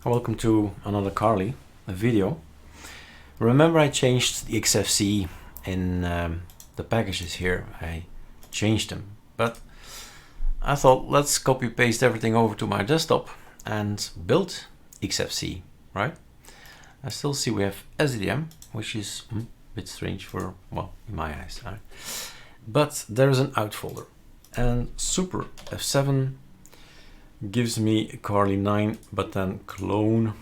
Welcome to another Carli video. Remember I changed the Xfce in the packages here. I changed them, but I thought let's copy paste everything over to my desktop and build Xfce, right? I still see we have SDM, which is a bit strange for, well, in my eyes, right? But there is an out folder, and super F7 gives me a Carli 9, but then clone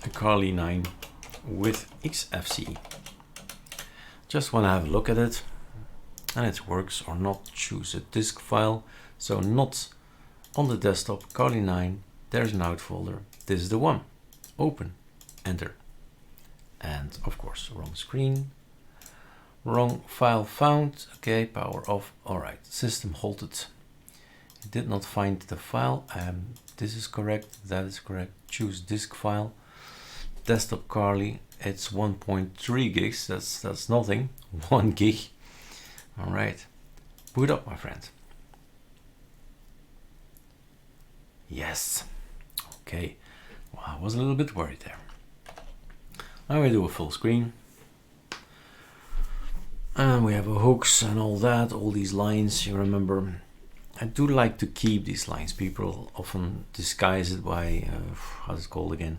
a Carli 9 with Xfce. Just want to have a look at it, and it works or not. Choose a disk file, so not on the desktop. Carli 9, there's an out folder. This is the one. Open, enter, and of course wrong screen, wrong file found. Okay, power off. All right, system halted. Did not find the file. This is correct, that is correct. Choose disk file, desktop Carli. It's 1.3 gigs. That's nothing. 1 gig. All right, boot up, my friend. Yes. Okay. Well, I was a little bit worried there. Now we do a full screen, and we have a hooks and all that. All these lines. You remember. I do like to keep these lines. People often disguise it by, how's it called again?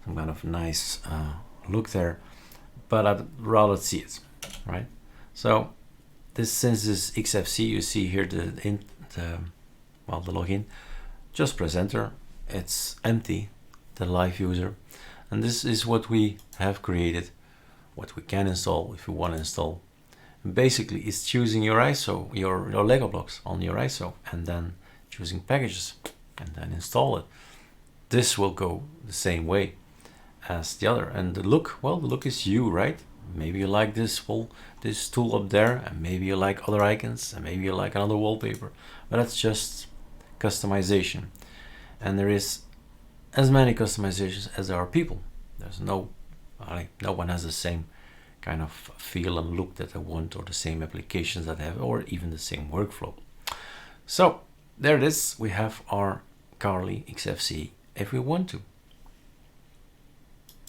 Some kind of nice look there, but I'd rather see it, right? So this, since this Xfce, you see here the login. Just press enter. It's empty, the live user, and this is what we have created, what we can install if you want to install. Basically, it's choosing your ISO, your Lego blocks on your ISO, and then choosing packages and then install it. This will go the same way as the other. And the look, well, the look is you, right? Maybe you like this tool up there, and maybe you like other icons, and maybe you like another wallpaper, but that's just customization. And there is as many customizations as there are people. There's no one has the same kind of feel and look that I want, or the same applications that I have, or even the same workflow. So there it is. We have our Carli Xfce if we want to.